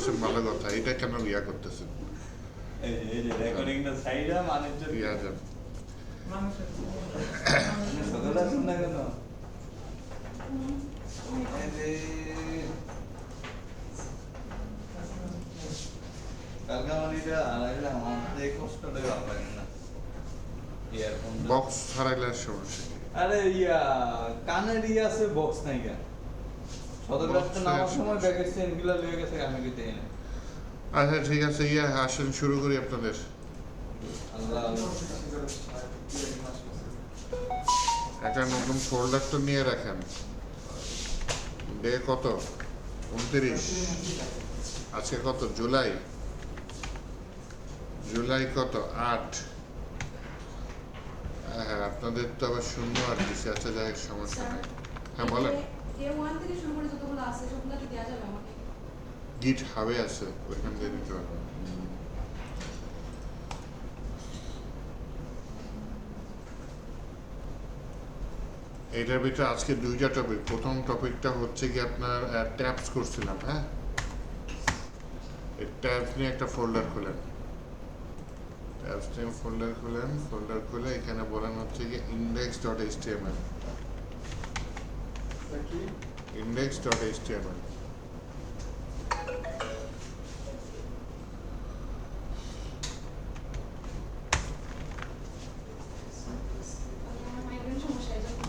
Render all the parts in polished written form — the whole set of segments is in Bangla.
করতেছেন ভালো কথা, এটা কেন ইয়া করতেছেন? এই যে রেকর্ডিংটা সাইডা মানুষজন ইয়া যান সকালে আসুন না কেন এই যে কালকে আমার এটা আড়াইলা আমার এই কষ্টটাই ভালো লাগে না ইয়ারফোন বক্স হারাইলে সমস্যা কি? আরে ইয়া কানের ইয়া আছে বক্স নাই কেন সদরঘাটটা নামার সময় ব্যাগের চেনগুলো লয়ে গেছে আমি কি দেই না আচ্ছা ঠিক আছে, ইয়া আসেন শুরু করি আপনাদের। আল্লাহ একটা নতুন ফোল্ডার তো নিয়ে রাখেন। ডে কত? 29। আজকে কত? জুলাই। জুলাই কত? 8। হ্যাঁ, আপনাদের তো আবার শূন্য আর দিচ্ছে। আচ্ছা যাই হোক, সমস্যা নেই। হ্যাঁ বলেন। থেকে শুরু করে যতগুলো আছে সবগুলো কি দেওয়া যাবে আমাকে? গিট হাবে আছে, ওইখান দিয়ে দিতে হবে। এইটার ভিতরে আজকে দুইটা টপিক। প্রথম টপিকটা হচ্ছে কি আপনার ট্যাপস করছিলাম, হ্যাঁ? এই ট্যাবস নিয়ে একটা ফোল্ডার খুলেন। ট্যাবস নিয়ে ফোল্ডার খুলেন। ফোল্ডার খুলে এখানে বলেন হচ্ছে কি index.html। index.html আমার মাইগ্রেন সমস্যা এই জন্য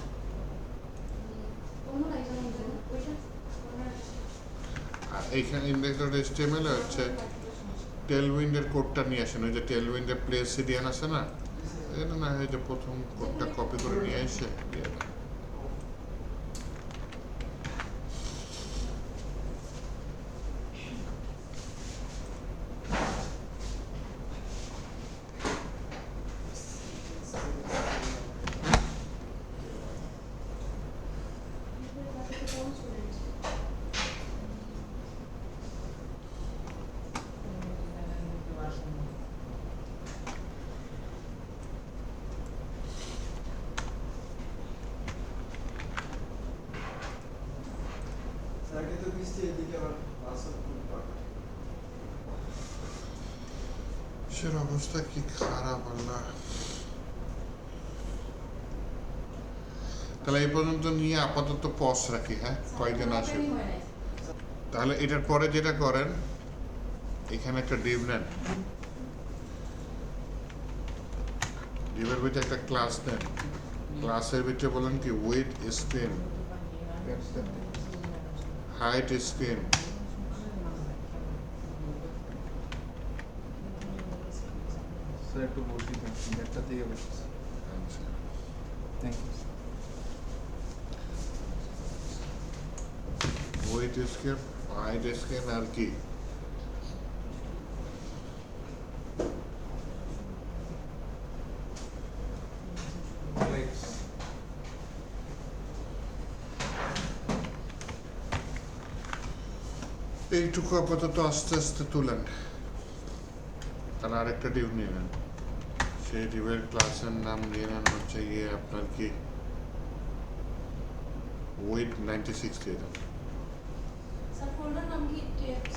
কোনটা এই জন্য ওইটা আর এইখানে index.html হচ্ছে টেলউইন্ডের কোডটা নিয়ে আসেন। ওই যে টেলউইন্ডের প্লে সিডিয়ান আছে না, এখানে না হয় যে প্রথম কোডটা কপি করে নিয়ে এসে দিয়ে দেন। কোন স্টুডেন্ট স্যারকে তো বৃষ্টি এদিকে আবার বাসও খুব পাকা। সের অবস্থা কি খারাপ আল্লাহ। তাহলে এই পর্যন্ত নিয়ে আপাতত পজ রাখি, হ্যাঁ? কয়েকদিন আসে। তাহলে এটার পরে যেটা করেন, এখানে একটা ডিভ নেন। ডিভের ভিতরে একটা ক্লাস নেন। ক্লাসের ভিতরে বলেন কি width screen, height screen, sir একটু বসি একটা থেকে বসেছি। Thank you. Width screen, height screen আর কি? এইটুকু আপাতত আস্তে আস্তে তুলেন। তাহলে আরেকটা ডিভ নিয়ে নেন। সেই ডিভের ক্লাসের নাম নিয়ে নেন হচ্ছে গিয়ে আপনার কি উইথ 96 দিয়ে দেন। স্যার ফোল্ডার নাম কি টিএক্স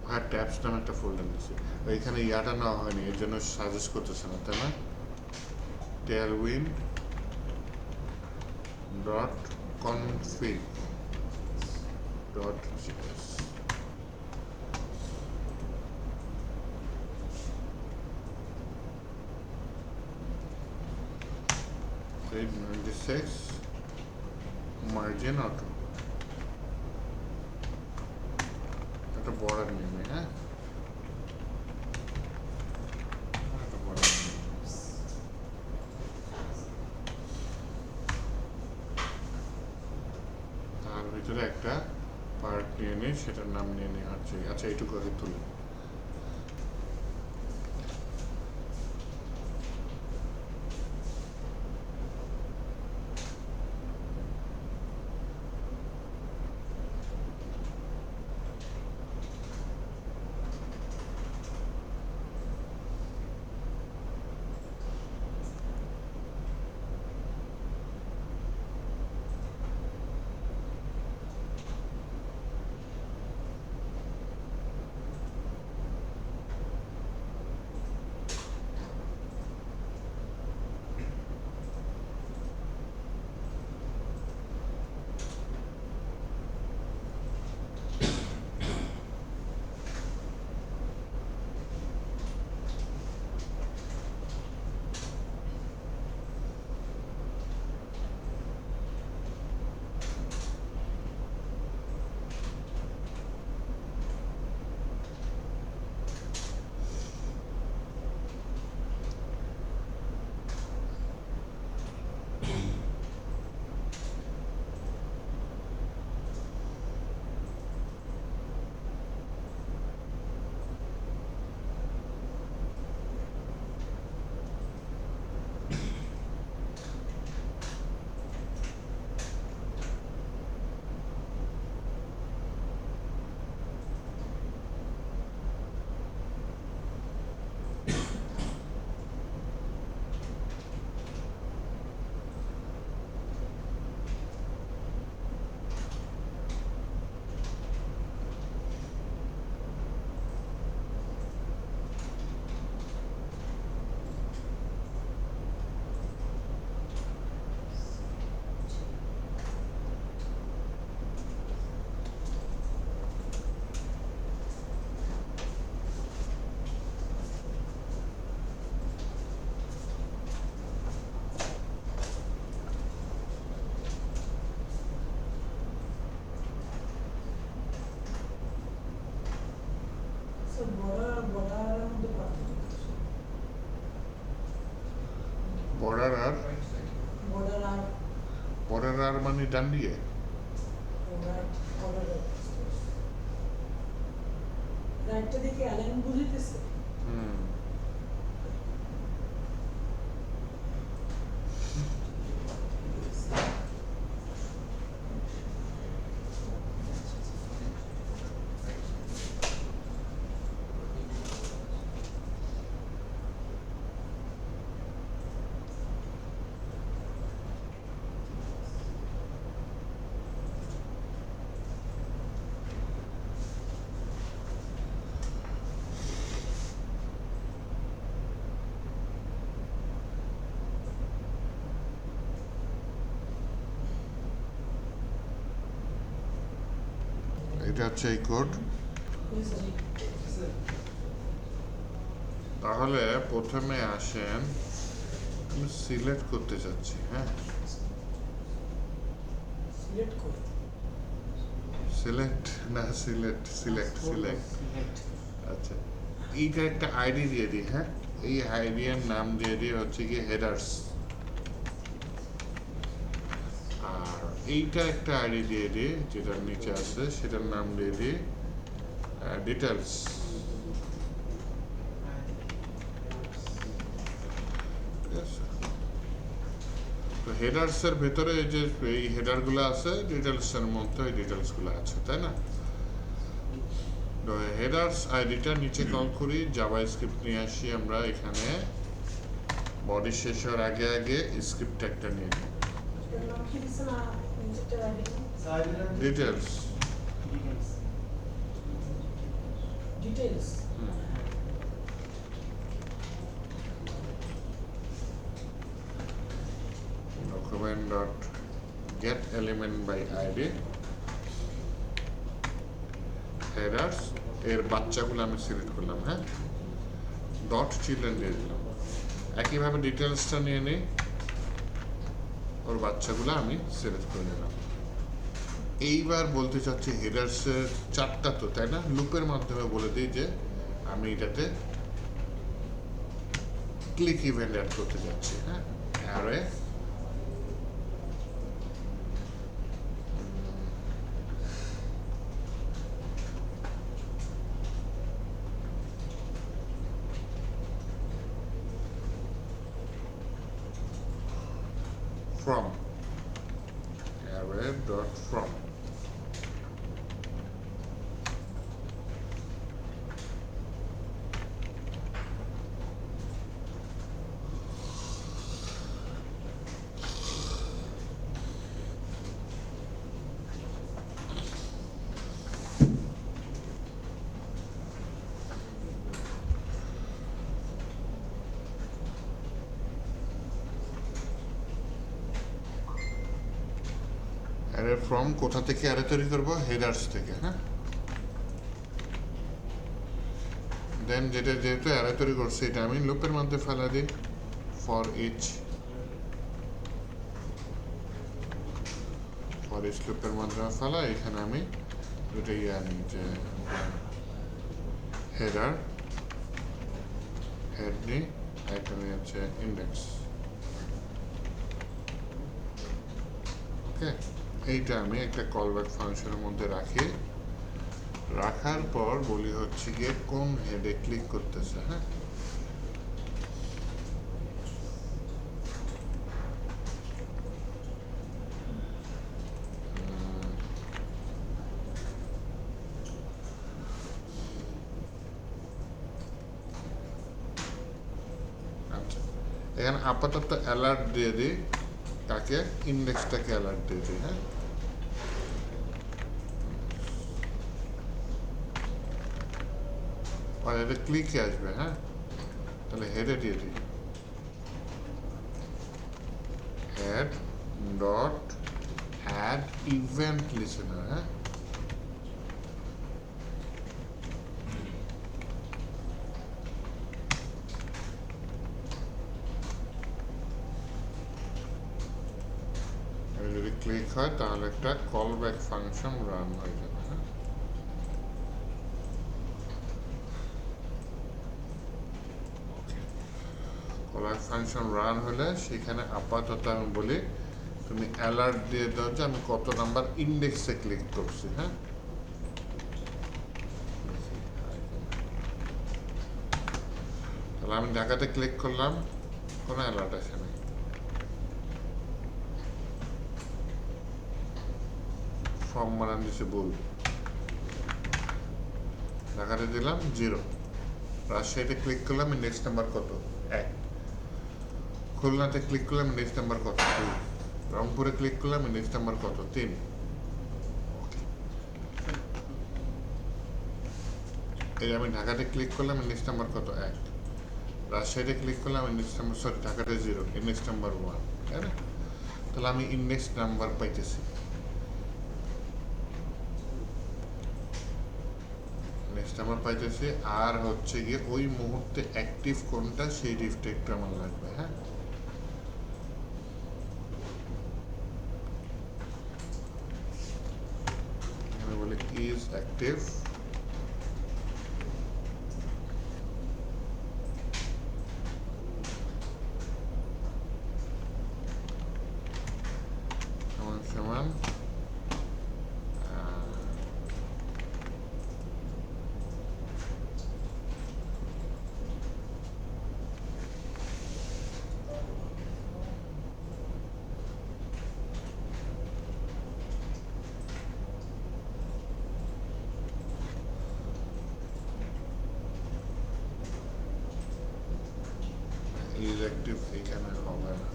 হ্যাঁ, ট্যাবস নামে একটা ফোল্ডার নিচ্ছি। ওইখানে ইয়াটা নেওয়া হয়নি, এর জন্য সাজেস্ট করতেছে না, তাই না? Tailwind dot config dot GS. grade 96 margin auto একটা বর্ডার নেমে, হ্যাঁ? একটা border নেমে। তার ভিতরে একটা পার্ট নিয়ে নিই, সেটার নাম নিয়ে নিই। আচ্ছা এইটুকু আগে তুলি। মানে ডান দিকে রাইটটা দিকে অ্যালাইন বুঝিতেছে হুম এটা হচ্ছে এই কোড তাহলে প্রথমে আসেন আমি সিলেক্ট করতে চাচ্ছি হ্যাঁ সিলেক্ট করে সিলেক্ট না সিলেক্ট আচ্ছা এইটা একটা আইডি দিয়ে দিই হ্যাঁ এই আইডির নাম দিয়ে দিই হচ্ছে কি হেডার্স আর এইটা একটা আইডি দিয়ে দিই যেটার নিচে আছে সেটার নাম দিয়ে দিই ডিটেলস তো হেডার্সের ভেতরে এই যে এই হেডারগুলো আছে ডিটেলসের মধ্যে এই ডিটেলসগুলো আছে তাই না তো হেডার্স আইডিটা নিচে কল করি জাভা স্ক্রিপ্ট নিয়ে আসি আমরা এখানে বডি শেষ হওয়ার আগে আগে স্ক্রিপ্ট একটা নিয়ে নিই নাম কি দিছে না নিচেরটা ID details details document dot get element by id headers এর বাচ্চাগুলো আমি সিলেক্ট করলাম হ্যাঁ ডট চিলড্রেন দিয়ে দিলাম একইভাবে ডিটেলসটা নিয়ে নিই ওর বাচ্চাগুলো আমি সিলেক্ট করে নিলাম এইবার বলতে চাচ্ছি হেডার্সের চারটা তো তাই না লুপের মাধ্যমে বলে দিই যে আমি এটাতে ক্লিক ইভেন্ট অ্যাড করতে যাচ্ছি হ্যাঁ array from array dot from array from কোথা থেকে অ্যারে তৈরি করব হেডার্স থেকে হ্যাঁ দেন যেটা যেহেতু অ্যারে তৈরি করছে এটা আমি লুপের মধ্যে ফেলা দিই ফর ইচ লুপের মাধ্যমে ফেলা এখানে আমি দুটো আনি যে হেডার হেড নিই এখানে হচ্ছে ইন্ডেক্স ওকে এইটা আমি একটা কলব্যাক ফাংশনের মধ্যে রাখি রাখার পর বলি হচ্ছে গিয়ে কোন হেডে ক্লিক করতেছে হ্যাঁ আচ্ছা এখানে আপাতত অ্যালার্ট দিয়ে দিই তাকে ইন্ডেক্সটাকে অ্যালার্ট দিয়ে দিই হ্যাঁ আর এটা ক্লিকে আসবে হ্যাঁ তাহলে হেডে দিয়ে দিই head dot add event listener হ্যাঁ যদি ক্লিক হয় তাহলে একটা কল ব্যাক ফাংশন রান হয়ে যাবে হ্যাঁ কল ব্যাক ফাংশন রান হলে সেখানে আপাতত আমি বলি তুমি অ্যালার্ট দিয়ে দাও যে আমি কত নাম্বার ইন্ডেক্সে ক্লিক করছি, হ্যাঁ। তাহলে আমি ঢাকাতে ক্লিক করলাম, কোনো অ্যালার্ট আসে না। ফর্ম বানান দিছে ভুল, ঢাকাতে দিলাম 0। রাজশাহীতে ক্লিক করলাম, ইন্ডেক্স নাম্বার কত 1। খুলনাতে ক্লিক করলাম, ইন্ডেক্স নাম্বার কত 2। রংপুরে ক্লিক করলাম, ইন্ডেক্স নাম্বার কত 3। এই আমি ঢাকাতে ক্লিক করলাম, ইন্ডেক্স নাম্বার কত 1। রাজশাহীতে ক্লিক করলাম, ইন্ডেক্স নাম্বার ঢাকাতে 0, ইন্ডেক্স নাম্বার 1, তাই না? তাহলে আমি ইন্ডেক্স নাম্বার পাইতেছি। ইন্ডেক্স নাম্বার পাইতেছি, আর হচ্ছে গিয়ে ওই মুহূর্তে অ্যাক্টিভ কোনটা সেই রিফ্টেক্টটা আমার লাগবে, হ্যাঁ। আমি বলি ইজ অ্যাক্টিভ, সমান ইজ অ্যাক্টিভ, এখানে হবে না।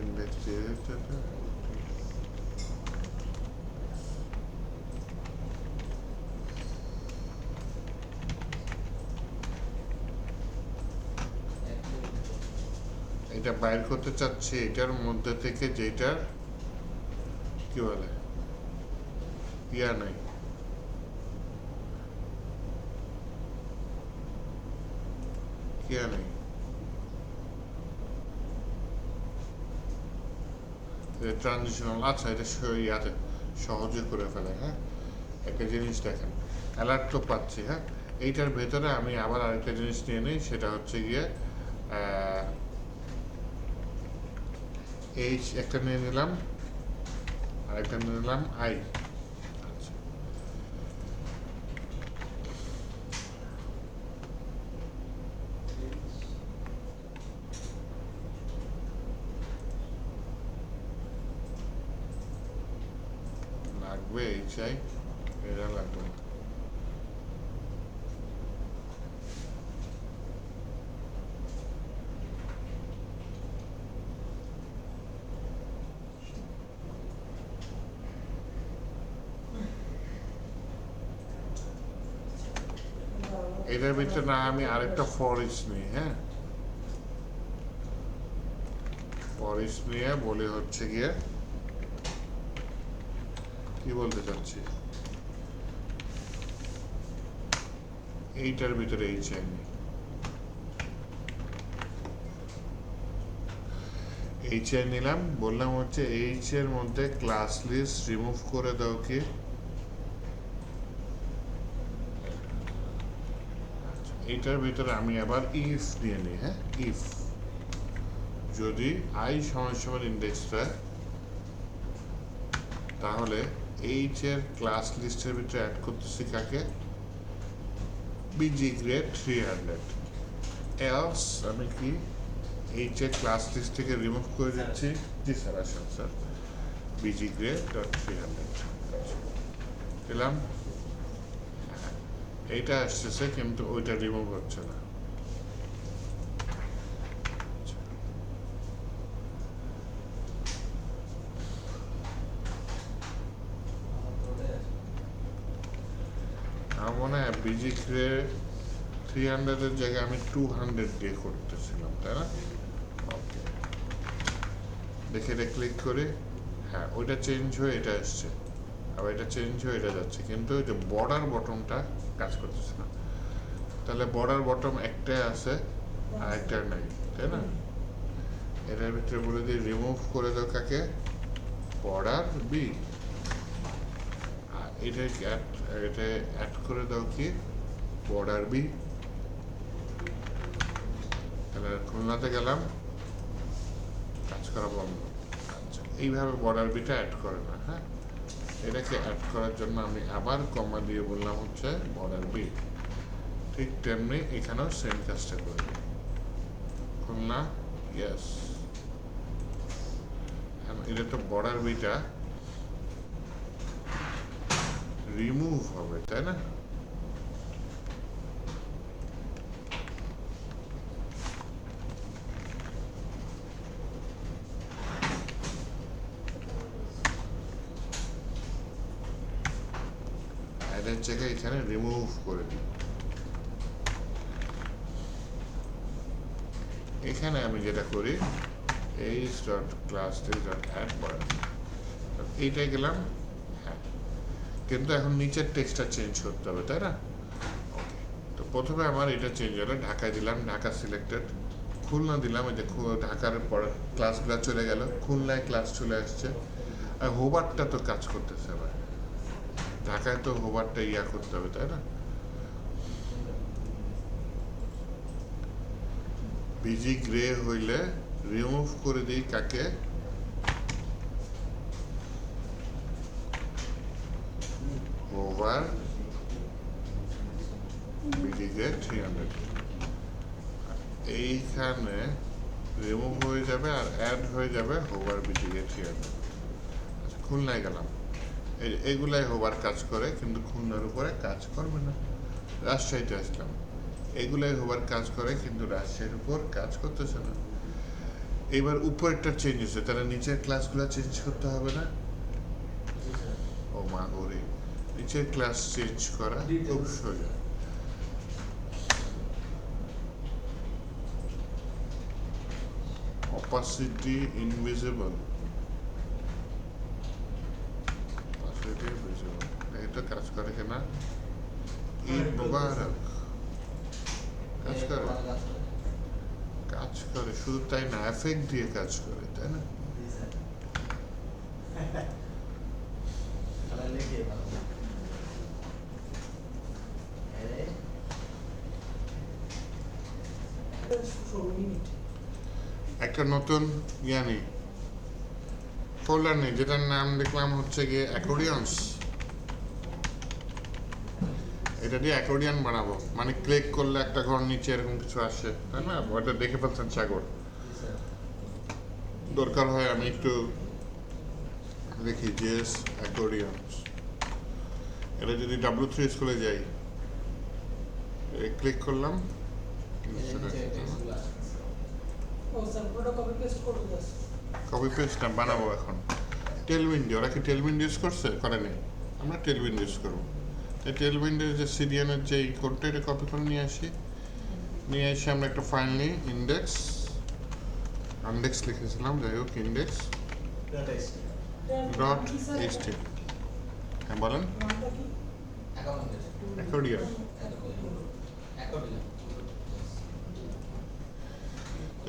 ইন্ডেক্স দিয়ে দিতে হবে। এটা বাইর করতে চাচ্ছি এটার মধ্যে থেকে, যেটার কি বলে ইয়া নাই, কিয়া নেই, ট্রানজিশনাল। আচ্ছা, এটা ইয়াতে সহজে করে ফেলে, হ্যাঁ। একটা জিনিস দেখেন, অ্যালার্ট তো পাচ্ছি, হ্যাঁ। এইটার ভেতরে আমি আবার আরেকটা জিনিস নিয়ে নিই, সেটা হচ্ছে গিয়ে এইচ একটা নিয়ে নিলাম, আরেকটা নিয়ে নিলাম আই। আচ্ছা, লাগবে এইচ আই, এটা লাগবে না। এটার ভিতরে না আমি আরেকটা ফর ইচ নিই, হ্যাঁ। ফর ইচ নিয়ে বলে হচ্ছে গিয়ে কি বলতে চাচ্ছি, এইটার ভিতরে এইচ আই নিই, এইচ আই নিলাম, বললাম হচ্ছে এইচ এর মধ্যে ক্লাস লিস্ট রিমুভ করে দাও কি। এইটার ভিতরে আমি আবার ইফ নিয়ে নিই, হ্যাঁ। ইফ যদি আই সমান সমান ইন্ডেক্সটা, তাহলে এইচ এর ক্লাস লিস্টের ভিতরে অ্যাড করতেছি কাকে, বিজি গ্রেড 300। এলস আমি কি এইচ এর ক্লাস লিস্ট থেকে রিমুভ করে দিচ্ছি, জি স্যার আসেন স্যার, বিজি গ্রেড ডট 300 দিলাম। এইটা আসতেছে কিন্তু ওইটা রিমুভ হচ্ছে না। আমার মনে হয় বিজি গ্রেড 300 এর জায়গায় আমি 200 দিয়ে করতেছিলাম, তাই না? ওকে, দেখে এটা ক্লিক করে, হ্যাঁ ওইটা চেঞ্জ হয়ে এটা আসছে, আবার এটা চেঞ্জ হয়ে এটা যাচ্ছে, কিন্তু ওই যে বর্ডার বটমটা কাজ করতেছে না। তাহলে বর্ডার বটম একটাই আছে আর একটা নাই, তাই না? এটার ভিতরে বলে দিই রিমুভ করে দাও কাকে, বর্ডার বি, আর এটা এটা অ্যাড করে দাও কি বর্ডার বি। তাহলে খুলনাতে গেলাম, কাজ করা বন্ধ। আচ্ছা, এইভাবে বর্ডার বিটা অ্যাড করে না। হ্যাঁ, এটাকে অ্যাড করার জন্য আমি আবার কমা দিয়ে বললাম হচ্ছে বর্ডার বি। ঠিক তেমনি এখানেও সেম কাজটা করে দিই। খুলনা, ইয়েস। এটা তো বর্ডার বিটা রিমুভ হবে, তাই না? অ্যাডের জায়গায় এখানে রিমুভ করে দিই। এখানে আমি যেটা করি H dot class dot add করা, এইটাই গেলাম। হ্যাঁ, কিন্তু এখন নিচের টেক্সটটা চেঞ্জ করতে হবে, তাই না? ওকে, তো প্রথমে আমার এটা চেঞ্জ হলো, ঢাকায় দিলাম, ঢাকা সিলেক্টেড। খুলনা দিলাম, এই যে ঢাকার পরে ক্লাসগুলো চলে গেল, খুলনায় ক্লাস চলে আসছে। আর হোবারটা তো কাজ করতেছে আবার, ঢাকায় তো হোবারটা ইয়া করতে হবে, তাই না? বিজি গ্রে হইলে রিমুভ করে দিই কাকে, ওভার বিজি গ্রে 300। এইখানে রিমুভ হয়ে যাবে আর অ্যাড হয়ে যাবে হোভার বিজি গ্রে 300। আচ্ছা, খুলনায় গেলাম, এইগুলাই হোভার কাজ করে কিন্তু খুলনার উপরে কাজ করবে না। রাজশাহীতে আসলাম, এগুলাই হোভার কাজ করে কিন্তু রাজশাহীর উপর কাজ করতেছে না। এবার উপরেরটা চেঞ্জ হচ্ছে, তাহলে নিচের ক্লাসগুলো চেঞ্জ করতে হবে না? ও মা গরি, নিচের ক্লাস চেঞ্জ করা খুব সোজা। অপাসিটি ইনভিজিবল, অপাসিটি ভিজিবল, এটা কাজ করে কিনা? ঈদ মোবারক কাজ করে, কাজ করে। শুধু তাই না, এফেক্ট দিয়ে কাজ করে, তাই না? মিনিট একটা নতুন নেই, ফোল্ডার নেই, যেটার নাম দেখলাম হচ্ছে গিয়ে অ্যাকর্ডিয়ন্স। এটা দিয়ে অ্যাকর্ডিয়ন বানাবো, মানে ক্লিক করলে একটা ঘর নিচে এরকম কিছু আসে, তাই না? ওটা দেখে ফেলছেন সাগর। দরকার হয় আমি একটু দেখি জেস অ্যাকর্ডিয়ন্স। এটা যদি W3 স্কুলে যাই, ক্লিক করলাম, ও স্যার পুরোটা কপি পেস্ট করে দাও। কপি পেস্ট না, বানাবো এখন। টেলউইন্ড, ওরা কি টেলউইন্ড ইউজ করছে? করেনি, আমরা টেলউইন্ড ইউজ করবো। তাই টেলউইন্ডের যে সিডিএনের যে কোডটা, এটা কপি করে নিয়ে আসি। নিয়ে এসে আমরা একটা ফাইল নিই, ইন্ডেক্স লিখেছিলাম, যাই হোক ইন্ডেক্স ডট এইচটি। হ্যাঁ বলেন, নামটা কি? অ্যাকর্ডিয়ন।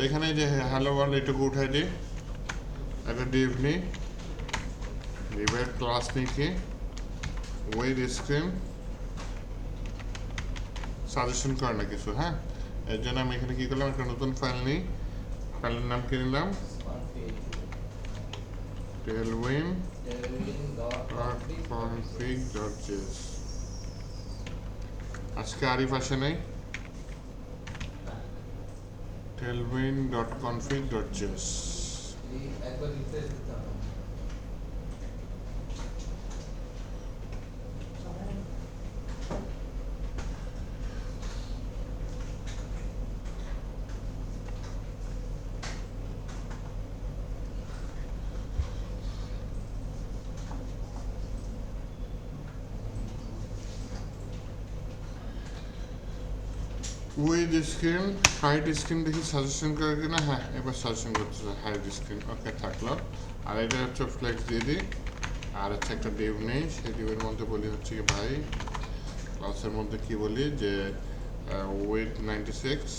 এখানে যে হ্যালো ওয়ার্ল্ড এটুকু উঠাই দিই, একটা ডিভ নিই, ডিভের ক্লাস নিই কি ওয়েড স্ক্রিন সাজেশন করে না কিছু। হ্যাঁ, এর জন্য আমি এখানে কি করলাম, একটা নতুন ফাইল নিই, ফাইলের নাম কি নিলাম, tailwind.config.js। আজকে আরিফ আসে নাই, tailwind.config.js। একবার রিফ্রেশ দিতে হবে। উইথ স্ক্রিন, হাইড স্ক্রিন দেখি সাজেশন করে কিনা। হ্যাঁ, এবার সাজেশন করতেছে হাইড স্ক্রিন, ওকে থাকলো। আর এটা হচ্ছে ফ্লেক্স দিয়ে দিই, আর হচ্ছে একটা ডিভ নেই, সেই ডিভের মধ্যে বলি হচ্ছে কি ভাই ক্লাসের মধ্যে কি বলি যে উইথ 96,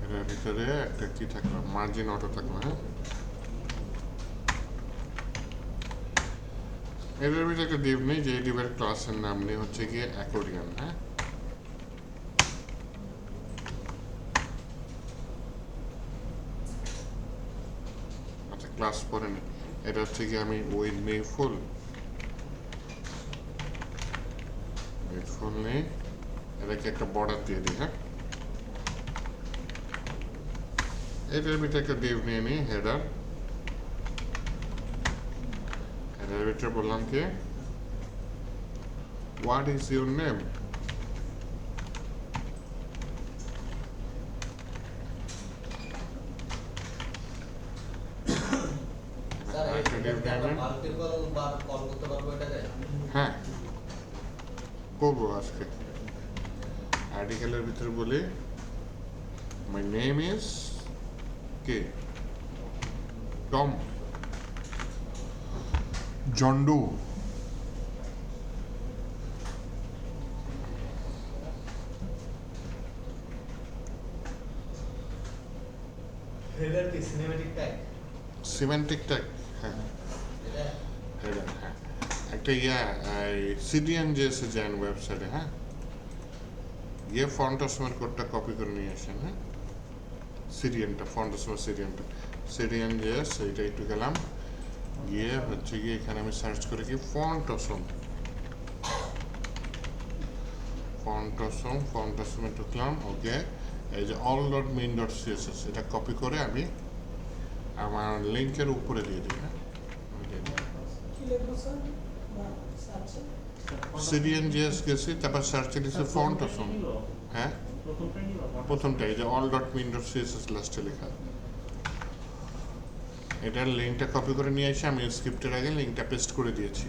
এটার ভিতরে একটা কি থাকলো, মার্জিন অটো থাকলো। হ্যাঁ, এটার ভিতরে একটা ডিভ নেই, যে ডিভের ক্লাসের নাম নেই হচ্ছে গিয়ে অ্যাকর্ডিয়ন। হ্যাঁ, আচ্ছা ক্লাস পরে নেই, এটা হচ্ছে গিয়ে আমি উইথ নেই ফুল নেই, এটাকে একটা বর্ডার দিয়ে দিই। হ্যাঁ, এটার ভিতরে একটা ডিভ নিয়ে নিই হেডার। হেডার ভিতরে বললাম কি হোয়াট ইজ ইউর নেম, হ্যাঁ করবো আজকে। আর্টিকেলের ভিতরে বলি মাই নেম ইজ কে টম জন্ডু। হেডার কি সিনেমেটিক ট্যাগ? সিমেন্টিক ট্যাগ, হ্যাঁ হেডার, হ্যাঁ একটা সিডিএন যে এসে যান ওয়েবসাইটে। হ্যাঁ, গিয়ে ফন্টসমের কোডটা কপি করে নিয়ে আসেন। হ্যাঁ, সিডিএনটা ফন্টসমের সিডিএন যে সেইটা একটু গেলাম, গিয়ে হচ্ছে গিয়ে এখানে আমি সার্চ করে কি ফন্টসমে ঢুকলাম। ওকে, এই যে all dot main dot CSS এটা কপি করে আমি আমার লিঙ্কের উপরে দিয়ে দিই। হ্যাঁ, কি লিখবো স্যার? না সার্চ সিডিএন জিএস গেছি, তারপর সার্চে দিয়েছি ফন্টসম। হ্যাঁ, প্রথমটা এই যে all dot main dot CSS লাস্টে লেখা, এটার লিঙ্কটা কপি করে নিয়ে এসে আমি স্ক্রিপ্টের আগে লিঙ্কটা পেস্ট করে দিয়েছি।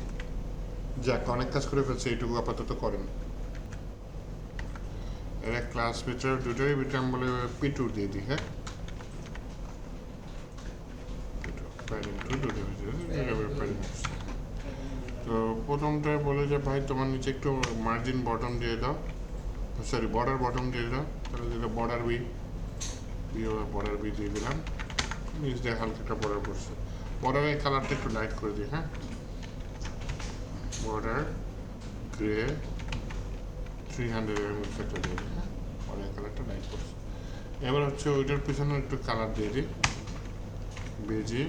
যাক, অনেক কাজ করে ফেলছে, এইটুকু আপাতত করেন। এর ক্লাস ভিতরে দুটোরই ভিতরে আমি বলে P2 দিয়ে দিই। হ্যাঁ, তো প্রথমটায় বলে যে ভাই তোমার নিচে একটু মার্জিন বটম দিয়ে দাও, সরি বর্ডার বটম দিয়ে দাও, তাহলে যেটা বর্ডার বি দিয়ে দিলাম, নিচ দিয়ে হালকা একটা বর্ডার করছে। বর্ডারের কালারটা একটু লাইট করে দিই। হ্যাঁ, বর্ডার গ্রে 300 একটা দিয়ে দিই। হ্যাঁ, বর্ডার কালারটা লাইট করছে। এবার হচ্ছে ওইটার পিছনে একটু কালার দিয়ে দিই, বেজি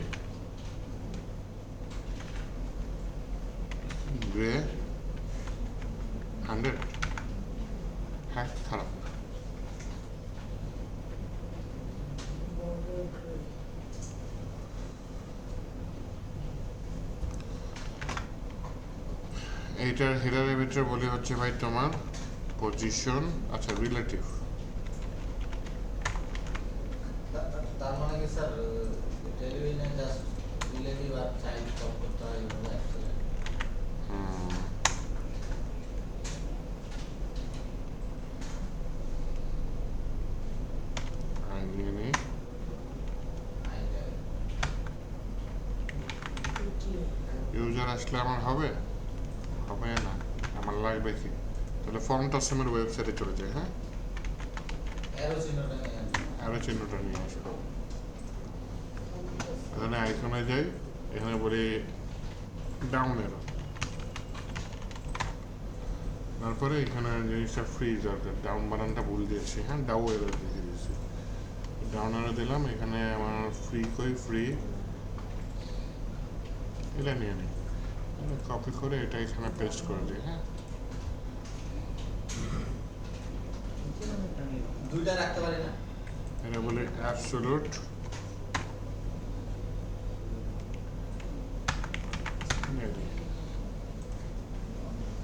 গ্রে 100। হ্যাঁ, খারাপ না। এইটার হেডারের ভিতরে বলি হচ্ছে ভাই তোমার পজিশন, আচ্ছা রিলেটিভ। তার মানে কি স্যার টেলিভিশনে জাস্ট রিলেটিভ আর চাইল্ড সব করতে হয় এভাবে অ্যাকচুয়ালি? ইউজার আসলে আমার হবে না, আমার লাগবে কি, তাহলে ফন্টসমের ওয়েবসাইটে চলে যায়। হ্যাঁ, অ্যারো চিহ্নটা নিয়ে আসবো, এখানে আইকনে যাই, এখানে বলি ডাউন এরো, তারপরে এখানে জিনিসটা ফ্রি দরকার, ডাউন বাটনটা ভুল দিয়েছি। হ্যাঁ, ডাউ এরো লিখে দিয়েছি, ডাউন এরো দিলাম, এখানে আমার ফ্রি এটা নিয়ে নিই, কপি করে এটা এখানে পেস্ট করে দিই। হ্যাঁ, দুইটা রাখতে পারি না? এটা বলে অ্যাবসোলুট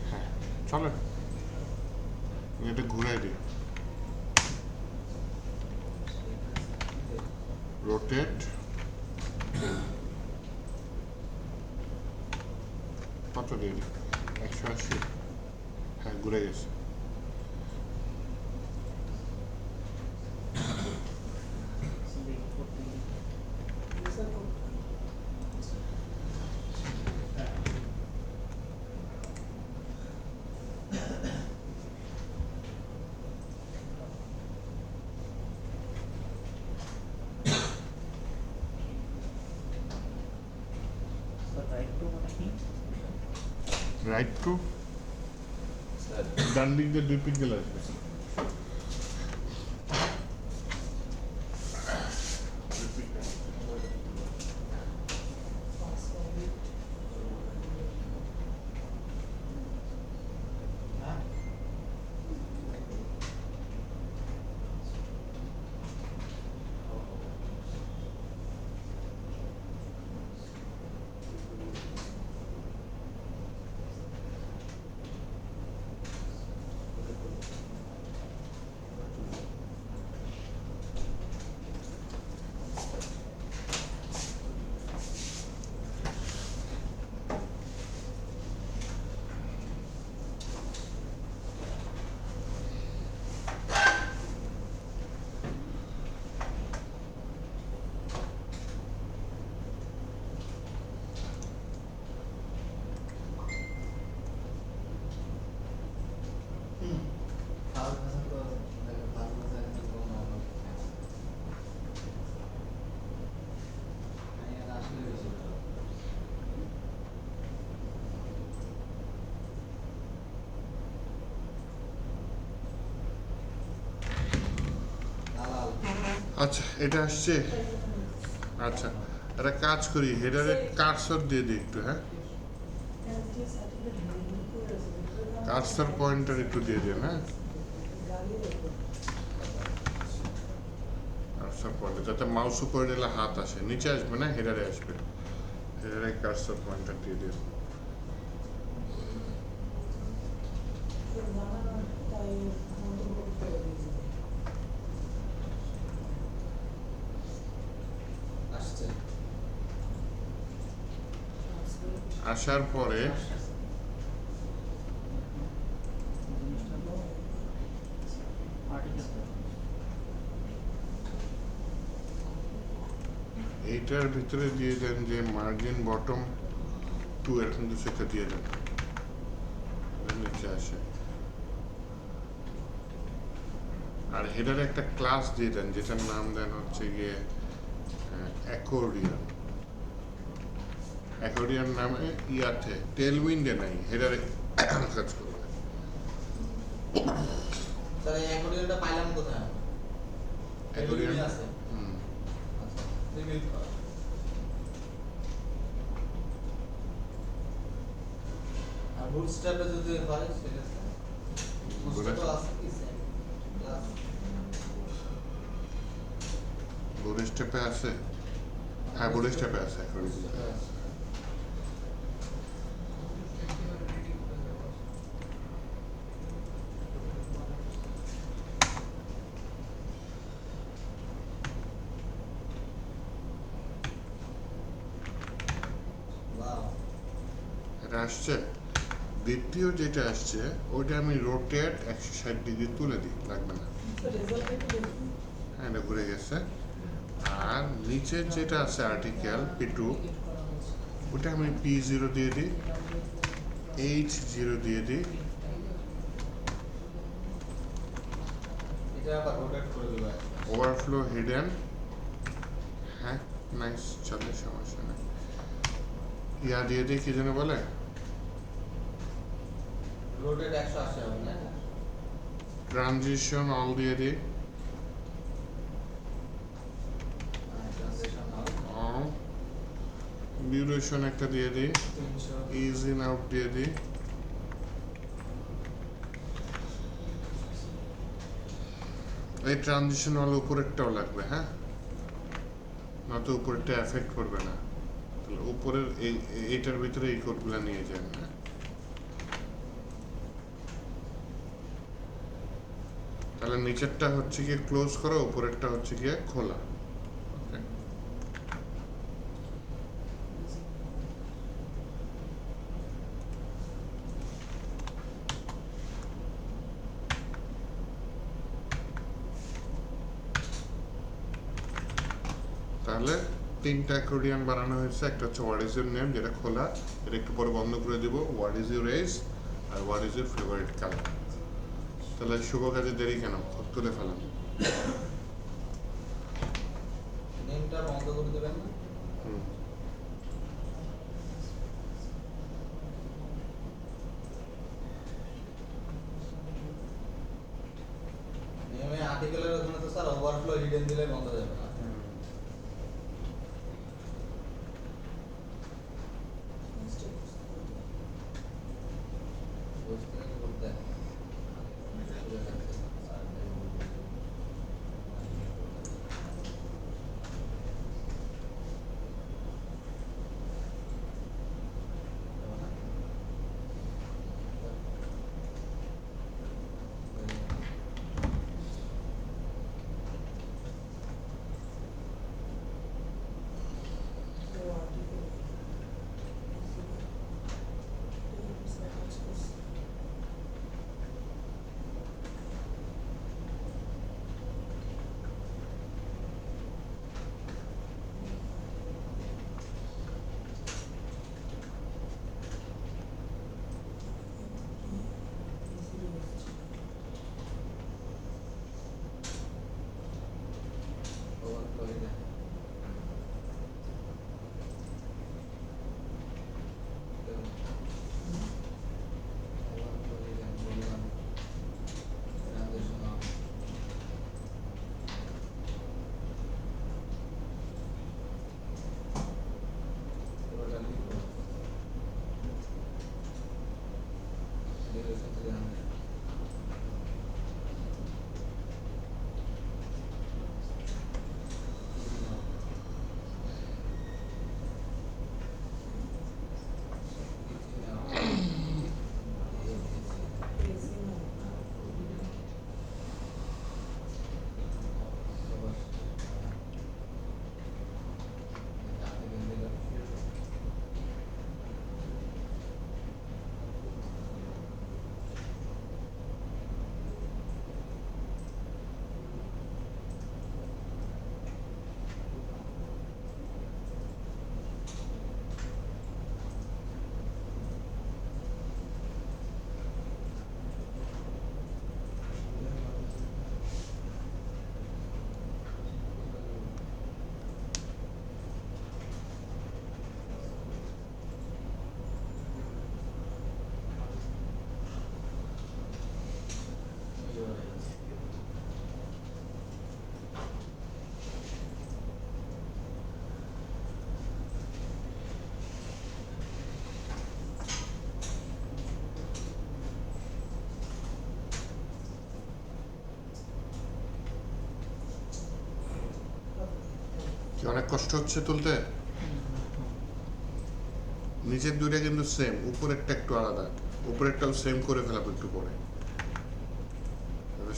হ্যাঁ চলে, এটা ঘুরাই দিই, রোটেট কত দিয়ে দিই 180। হ্যাঁ, ঘুরে গেছে। রাইট টু স্যার ডান দিক দিয়ে 2 পিক্সেল আসবে। হ্যাঁ ফার্স্ট ভাষা তো ফার্স্ট ভাষা কিন্তু কোনো আমি আসলে বেশি ভালো দালাল আচ্ছা এটা আসছে। আচ্ছা একটা কাজ করি, হেডারে কার্সর দিয়ে দিই একটু, হ্যাঁ কার্সর পয়েন্টার একটু দিয়ে দিন, হ্যাঁ কার্সর পয়েন্টার, যাতে মাউস উপরে নিলে হাত আসে, নিচে আসবে না, হেডারে আসবে। হেডারে কার্সর পয়েন্টার দিয়ে দিন। আসছে আসার পরে এইটার ভিতরে দিয়ে দেন যে মার্জিন বটম 2 এরকম কিছু একটা দিয়ে দেন, নিচে আসে। আর হেডারে একটা ক্লাস দিয়ে দেন যেটার নাম দেন হচ্ছে গিয়ে অ্যাকর্ডিয়ন। অ্যাকর্ডিয়ন নামে ইয়াতে টেলউইন্ডে নাই, হেডারে কাজ করবে। স্যার এই অ্যাকর্ডিয়নটা পাইলাম কোথায় অ্যাকর্ডিয়ন আছে আচ্ছা রিভিল কর আর বুটস্ট্র্যাপে যদি হয় সেক্ষেত্রে বুটস্ট্র্যাপে আছে কি সেম ক্লাস বোর্ড স্টেপে আছে, হ্যাঁ বোর্ড স্টেপে আছে অ্যাকর্ডিয়ন। ওয়াও এটা আসছে। দ্বিতীয় যেটা আসছে ওইটা আমি রোটেট 160 ডিগ্রি তুলে দিই, লাগবে না, হ্যাঁ এটা ঘুরে গেছে। আর নিচের যেটা আছে আর্টিকেল P2 ওটা আমি P0 দিয়ে দিই, H0 দিয়ে দিই। এটা আবার রোটেট করে দিবা ওভারফ্লো হিডেন, হ্যাঁ নাইস, চলে, সমস্যা নেই। ইয়া দিয়ে দিই, কি যেন বলে, রোটেট 180 হবে না ট্রানজিশন অল দিয়ে দিই, ট্রানজিশন হবে অল ডিউরেশন একটা দিয়ে দিই, 300 ইজ ইন আউট দিয়ে দিই। এই ট্রানজিশন অল উপরেরটাও লাগবে, হ্যাঁ নয়তো উপরেরটা এফেক্ট করবে না। তাহলে উপরের এইটার ভিতরে এই কোডগুলো নিয়ে যান, হ্যাঁ তাহলে নিচেরটা হচ্ছে গিয়ে ক্লোজ করা, উপরেরটা হচ্ছে গিয়ে খোলা। Okay? তাহলে তিনটা অ্যাকর্ডিয়ন বানানো হয়েছে। একটা হচ্ছে হোয়াট ইজ ইউর নেম, যেটা খোলা, এটা একটু পরে বন্ধ করে দিব। হোয়াট ইজ ইউর এজ আর what is your favourite colour. তাহলে শুভ কাজে দেরি কেন, তুলে ফেলাম। নেমটা বন্ধ করে দেবেন না হুম আর্টিকেলের ওখানে তো স্যার ওভারফ্লো হিডেন দিলে বন্ধ হয়ে যাবে না। বুঝতে বলতে বুঝে যাচ্ছে sir. Overflow hidden overflow hidden বললাম ট্রানজিশন অফ পুরোটা লিখবো ডিউরেশন 300 কি অনেক কষ্ট হচ্ছে তুলতে? নিচের দুইটা কিন্তু সেম, উপরেরটা একটু আলাদা। উপরেরটাও সেম করে ফেলাবো একটু পরে,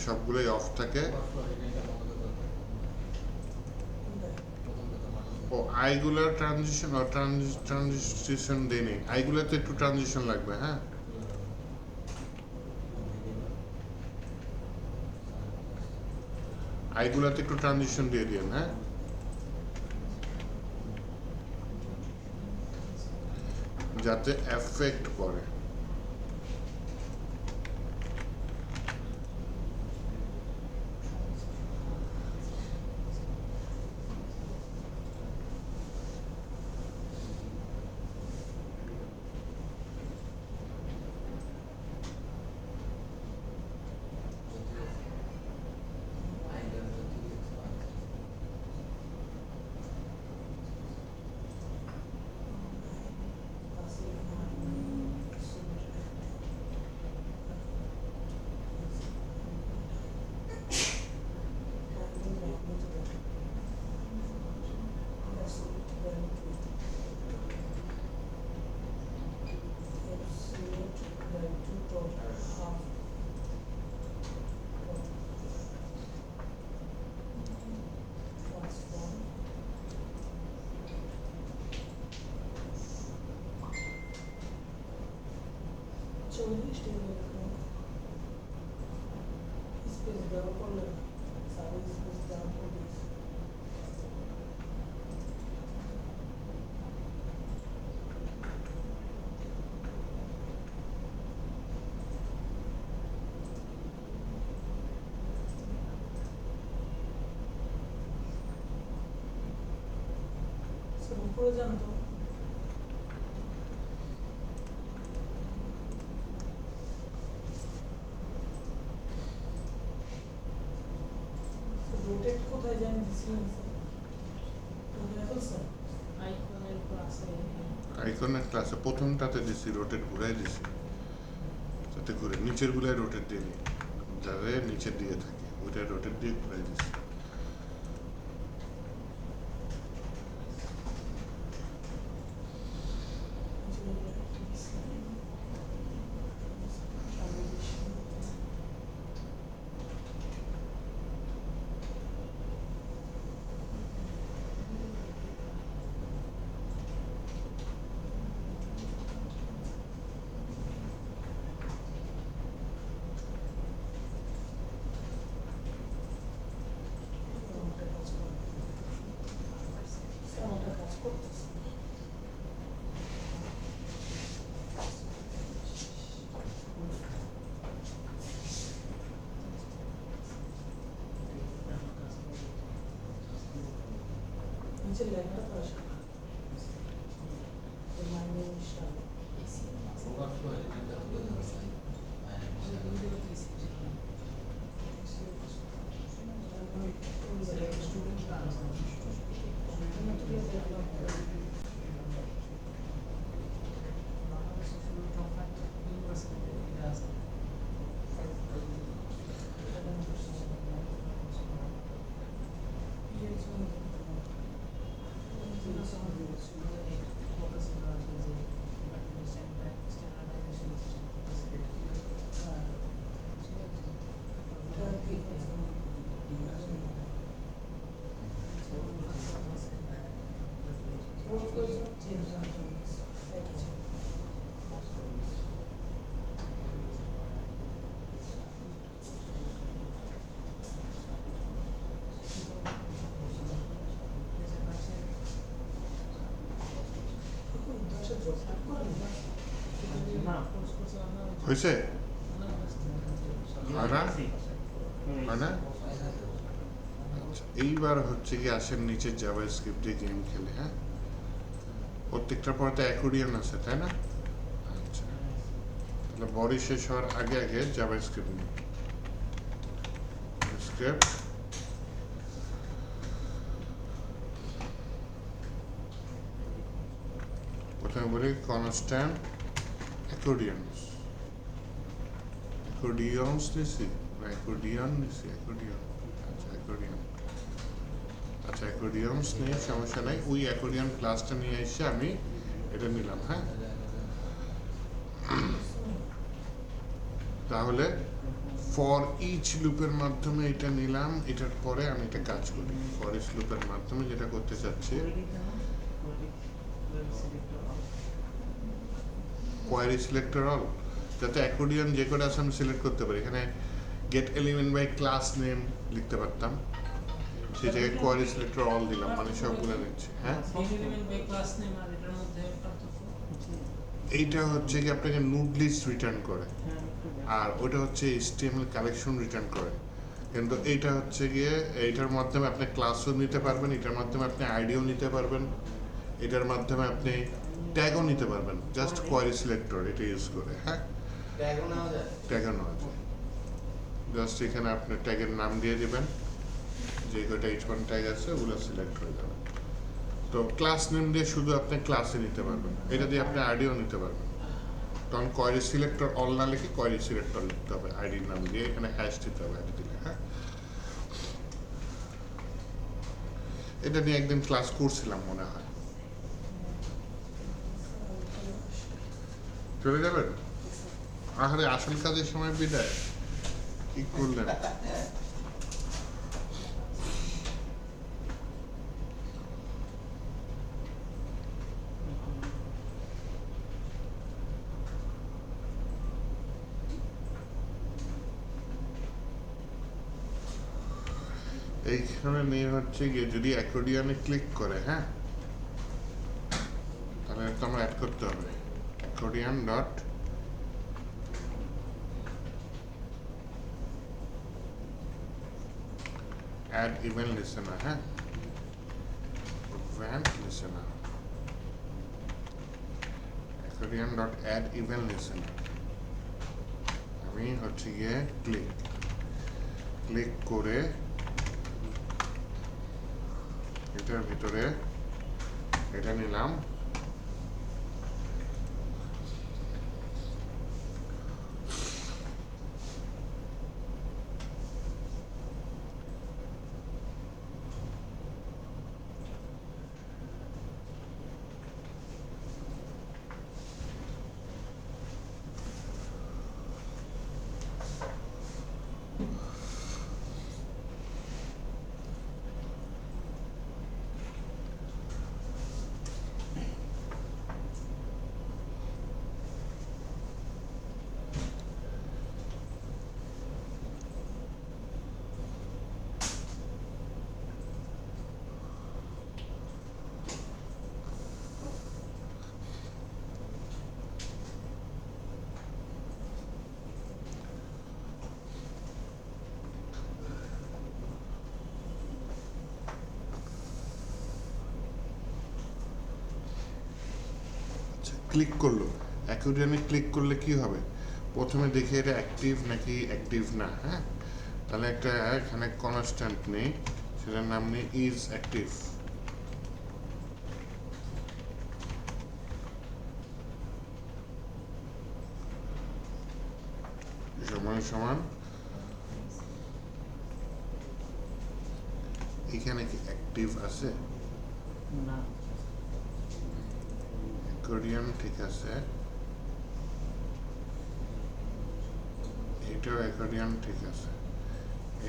সবগুলোই অফ থাকে। ওভারফ্লো হিডেনটা বন্ধ করতে প্রথম কথা মানুষ ও আইগুলার ট্রানজিশন দেয়নি, আইগুলাতে একটু ট্রানজিশন লাগবে। হ্যাঁ, আইগুলাতে একটু ট্রানজিশন দিয়ে দিন। হ্যাঁ, যাতে এফেক্ট পড়ে। চল্লিশ ডিগ্রি স্পেস দেওয়া করলে সারা স্পেস দেওয়া করলে উপরে যান তো রোটেট কোথায় জানি দিছিলেন স্যার? রোটেট ফেলছেন? আইকনের ক্লাসে আইকনের ক্লাসে প্রথমটাতে দিছি রোটেট ঘুরাই দিছি, যাতে ঘুরে নিচের গুলাই রোটেট দিয়ে নি, যাতে নিচের দিকে থাকে ওইটা রোটেট দিয়ে ঘুরাই দিছি। আমারটা কাজ করতেছে। নিচের লেখাটা তো আসে না। My name is Shah. Overflow editor খুলে দেবো ভাই। হয়েছে? হয় না? হয় না? আচ্ছা, এইবার হচ্ছে কি আসেন নিচে জাভাস্ক্রিপ্ট দিয়ে গেম খেলে, হ্যাঁ? প্রত্যেকটা পড়াতে অ্যাকর্ডিয়ন আছে, তাই না? আচ্ছা, তাহলে বডি শেষ হওয়ার আগে আগে জাভাস্ক্রিপ্ট নিই। স্ক্রিপ্ট প্রথমে বলি কনস্ট্যান্ট অ্যাকর্ডিয়নস। অ্যাকর্ডিয়নস নিছি, অ্যাকর্ডিয়ন নিছি, অ্যাকর্ডিয়ন। আচ্ছা, অ্যাকর্ডিয়ন। আচ্ছা, অ্যাকর্ডিয়নস নিয়ে সমস্যা নাই, ওই অ্যাকর্ডিয়ন ক্লাসটা নিয়ে এসে আমি এটা নিলাম, হ্যাঁ? তাহলে ফর ইচ লুপের মাধ্যমে এটা নিলাম, এটার পরে আমি এটা কাজ করি। ফর ইচ লুপের মাধ্যমে যেটা করতে চাচ্ছি, কোয়ারি সিলেক্টর অল, যাতে অ্যাকর্ডিয়ন যে কটা আছে আমি সিলেক্ট করতে পারি। এখানে get element by class name লিখতে পারতাম, সেই জায়গায় কোয়ারি সিলেক্টর অল দিলাম, মানে সবগুলো নিচ্ছি, হ্যাঁ? এলিমেন্ট বাই ক্লাস নেম আর এটার মধ্যে পার্থক্য। এইটা হচ্ছে কি আপনাকে নোড লিস্ট রিটার্ন করে, আর ওটা হচ্ছে HTML কালেকশন রিটার্ন করে। কিন্তু এইটা হচ্ছে গিয়ে এইটার মাধ্যমে আপনি ক্লাসও নিতে পারবেন, এটার মাধ্যমে আপনি আইডিও নিতে পারবেন, এটার মাধ্যমে আপনি ট্যাগও নিতে পারবেন, জাস্ট কোয়ারি সিলেক্টর এটা ইউজ করে, হ্যাঁ? ট্যাগও নেওয়া যায়? ট্যাগও নেওয়া যায়। জাস্ট এখানে আপনি ট্যাগের নাম দিয়ে দিবেন, যে কটা H1 ট্যাগ আছে ওগুলো সিলেক্ট হয়ে যাবে। তো ক্লাস নেম দিয়ে শুধু আপনি ক্লাসে নিতে পারবেন, এটা দিয়ে আপনি আইডিও নিতে পারবেন। তখন কোয়ারি সিলেক্টর অল না লিখে কোয়ারি সিলেক্টর লিখতে হবে, আইডির নাম দিয়ে এখানে হ্যাশ দিতে হবে আইডি দিলে, হ্যাঁ? এটা নিয়ে একদিন ক্লাস করছিলাম মনে হয়। চলে যাবেন? আরে আসল কাজের সময় বিদায়, কি করলেন? এইখানে নিয়ে হচ্ছে গিয়ে যদি অ্যাকর্ডিয়নে ক্লিক করে, হ্যাঁ, তাহলে তো আমরা অ্যাড করতে হবে accordion dot add event listener, হ্যাঁ, event listener, accordion dot add event listener. আমি হচ্ছে গিয়ে ক্লিক করে এটার ভিতরে এটা নিলাম, ক্লিক করলো। অ্যাকর্ডিয়নে ক্লিক করলে কি হবে, প্রথমে দেখি এটা অ্যাক্টিভ নাকি অ্যাক্টিভ না। হ্যাঁ, তাহলে একটা এখানে কনস্ট্যান্ট নেই, সেটার নাম নেই ইজ অ্যাক্টিভ। সমান সমান এখানে কি অ্যাক্টিভ আছে? না, অ্যাকর্ডিয়ন ঠিক আছে, এটাও অ্যাকর্ডিয়ন ঠিক আছে।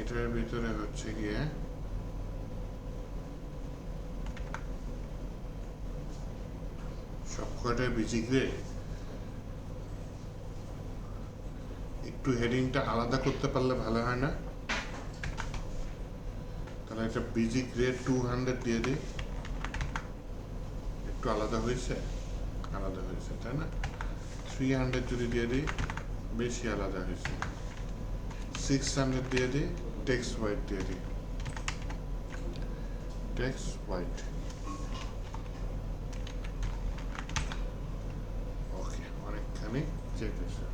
এটার ভিতরে হচ্ছে গিয়ে সবকটাই বিজি গ্রে। একটু হেডিংটা আলাদা করতে পারলে ভালো হয় না? তাহলে এটা বিজি গ্রে 200 দিয়ে দিই। একটু আলাদা হয়েছে, আলাদা হয়েছে তাই না? 300 যদি দিয়ে দিই, বেশি আলাদা হয়েছে। 600 দিয়ে দিই, টেক্সট হোয়াইট দিয়ে দিই, টেক্সট হোয়াইট। ওকে, অনেকখানি চেক হয়েছে।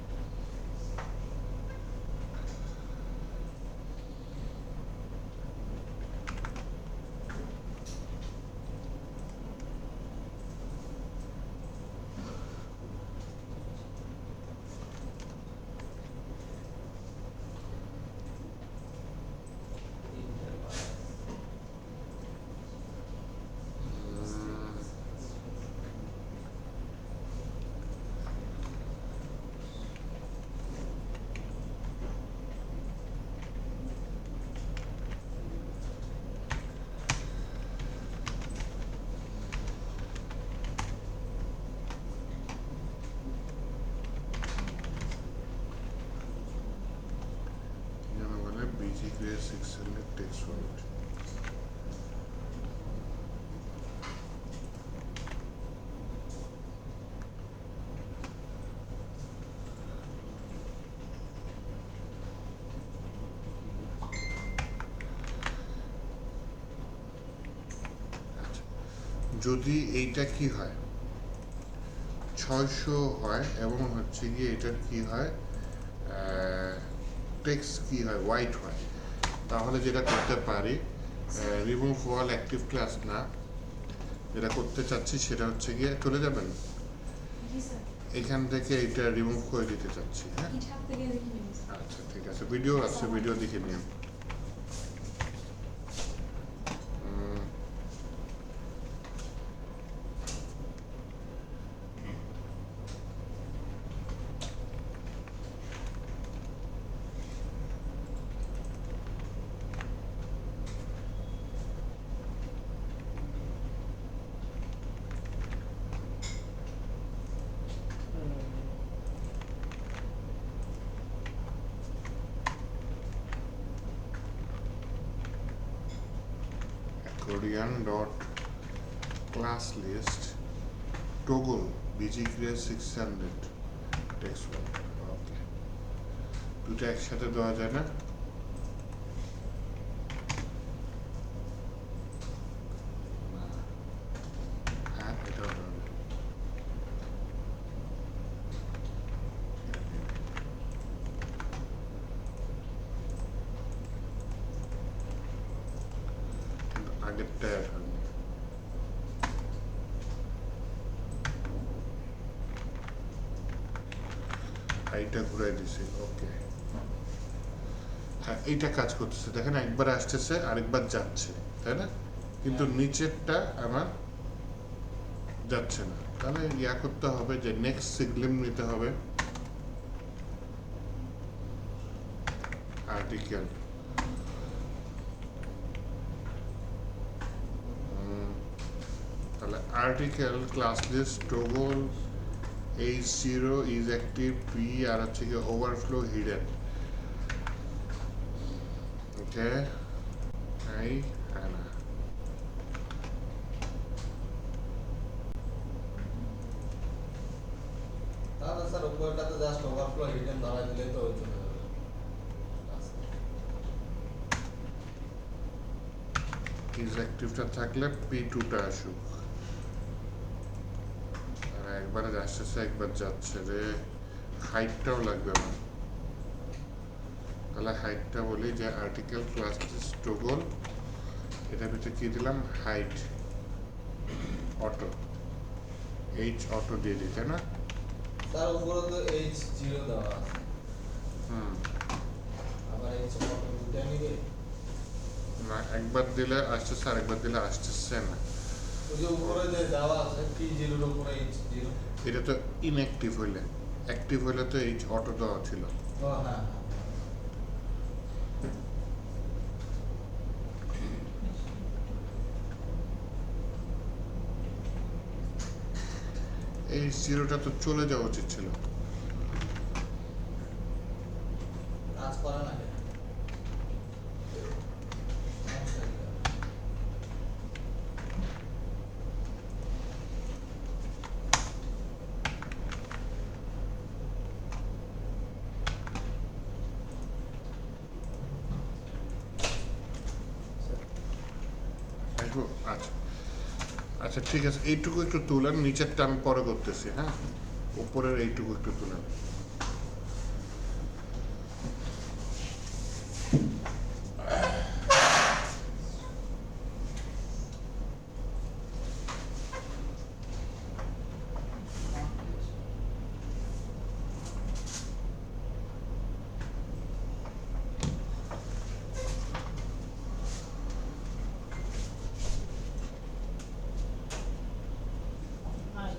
BG Gray 600 text white. যদি এইটা কি হয় 600 হয় এবং হচ্ছে গিয়ে এটার কি হয় টেক্সট কি হয় হোয়াইট হয়, তাহলে যেটা করতে পারি রিমুভ অল অ্যাক্টিভ ক্লাস না, যেটা করতে চাচ্ছি সেটা হচ্ছে গিয়ে চলে যাবেন জি স্যার, এখান থেকে এটা রিমুভ করে দিতে চাচ্ছি। হ্যাঁ, ইঠার থেকে দেখে নিন স্যার। আচ্ছা ঠিক আছে, ভিডিও আছে, ভিডিও দেখে নিন। accordion dot class list toggle bg gray 600 text one. ওকে, দুটো একসাথে দেওয়া যায় না? হ্যাঁ, এটাও দেওয়া যায়। কিন্তু আগেরটা আর হয়নি। হাইটটা ঘুরাই দিছি, ওকে। হ্যাঁ, এইটা কাজ করতেছে, দেখেন একবার আসতেছে আরেকবার যাচ্ছে, তাই না? কিন্তু নিচেরটা আমার যাচ্ছে না। তাহলে ইয়া করতে হবে যে নেক্সট সিগলেম নিতে হবে, আর্টিকেল। তাহলে article class list toggle H0 is active, P আর হচ্ছে কি ওভারফ্লো হিডেন। ওকে, এই হ্যাঁ না তাহলে স্যার উপরটাতে জাস্ট ওভারফ্লো হিডেন ধরাই দিলেই তো চলে যাবে। ইজ অ্যাক্টিভটা থাকলে P2টা আসুক। আর একবারে আসতেছে একবার যাচ্ছে রে, হাইটটাও লাগবে আমার। তাহলে হাইটটা বলি যে আর্টিকেল ক্লাস লিস্ট টগল, এটার ভিতরে কি দিলাম, হাইট অটো, H অটো দিয়ে দিই, তাই না? স্যার উপরে তো H0 দেওয়া আছে, হুম, আবার H কত দুটো নিবে? না একবার দিলে আসতেছে আরেকবার দিলে আসতেছে না। ওই যে উপরে যে দেওয়া আছে P0 এর উপরে H0। এটা তো ইনঅ্যাক্টিভ হইলে, অ্যাক্টিভ হইলে তো H অটো দেওয়া ছিল। ও হ্যাঁ হ্যাঁ। এই জিরোটা তো চলে যাওয়া উচিত ছিল। কাজ করে না কেন? আসবো, আচ্ছা আচ্ছা ঠিক আছে, এইটুকু একটু তুলেন, নিচেরটা আমি পরে করতেছি। হ্যাঁ, উপরের এইটুকু একটু তুলেন। আই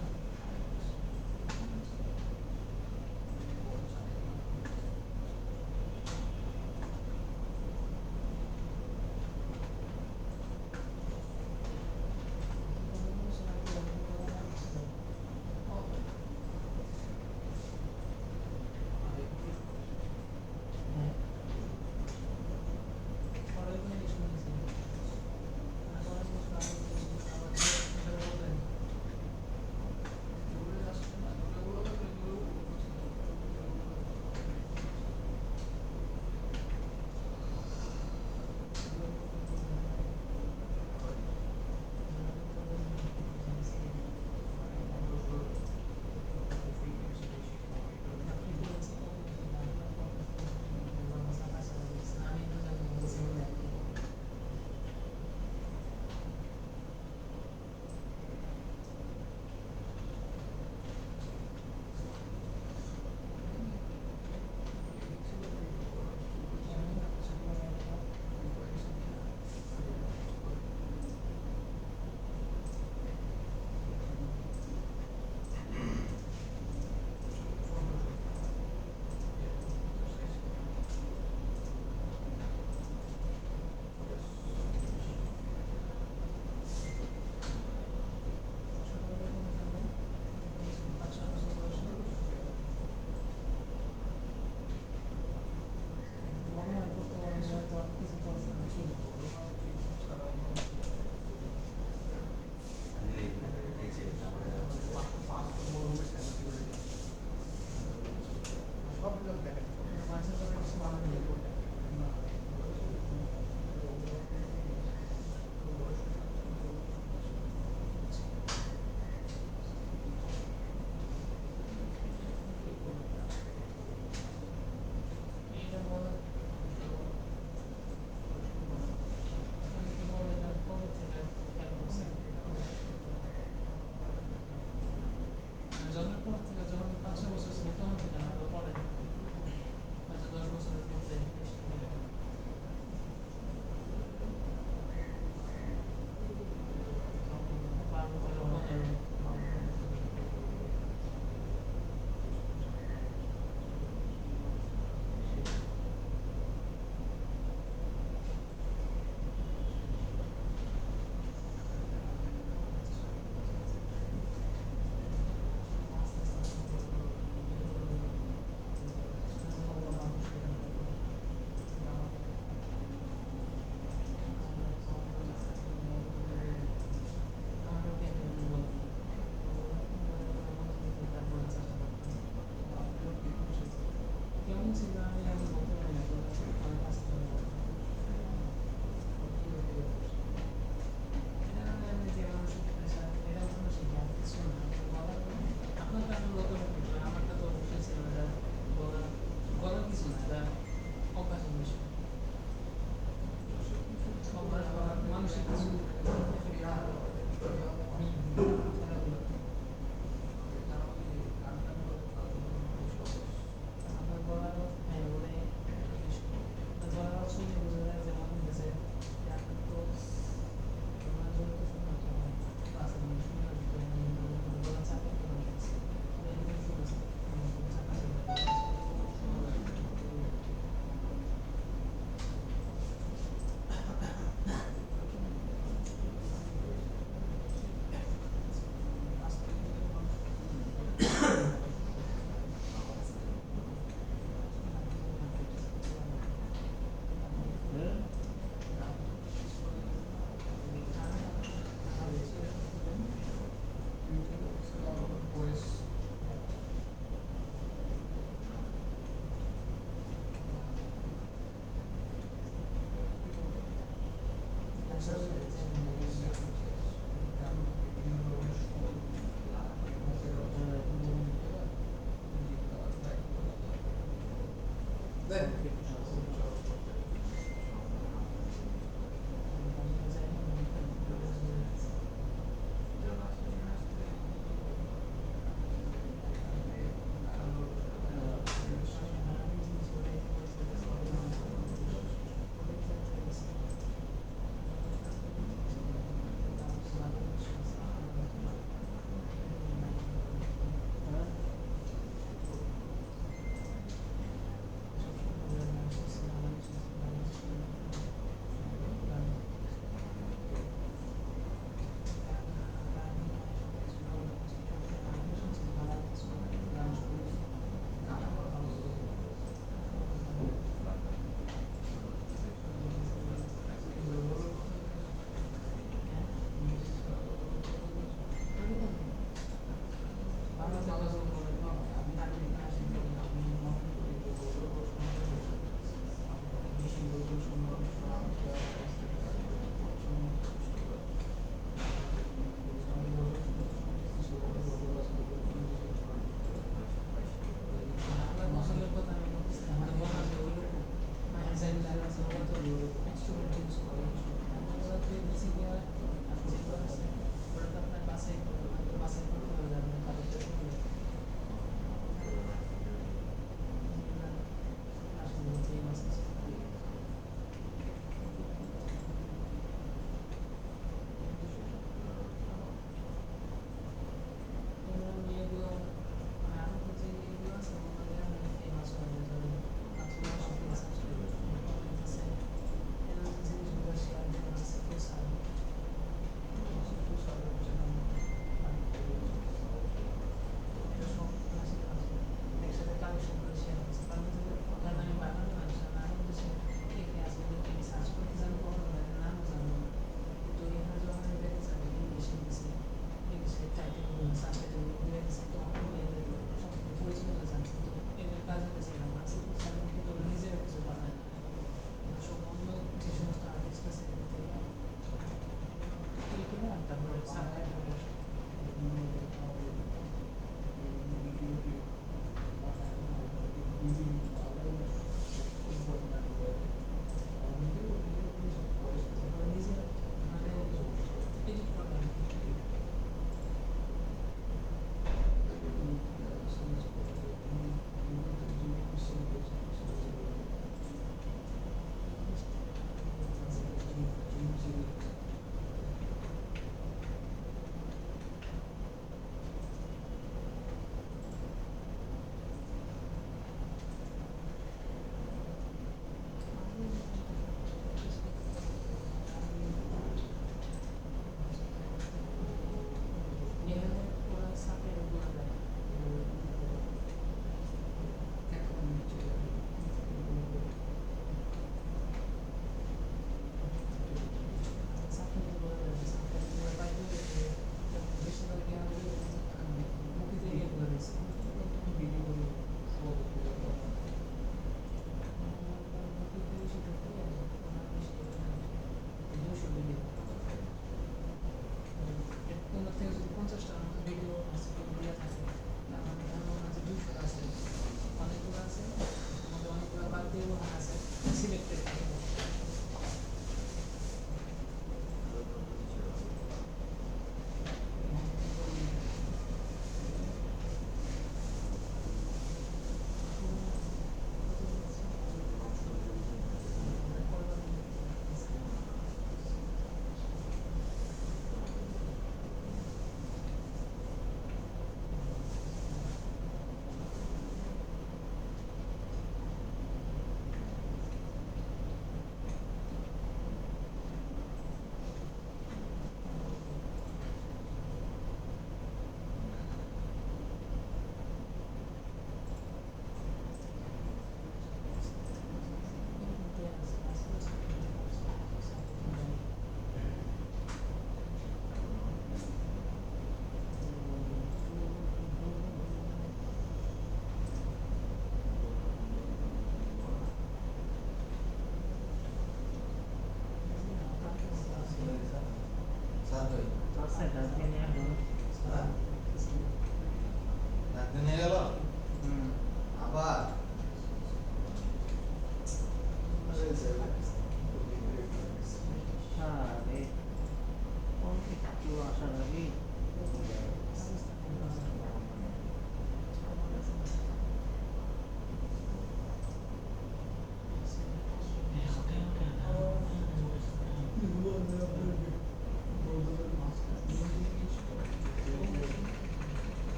দেন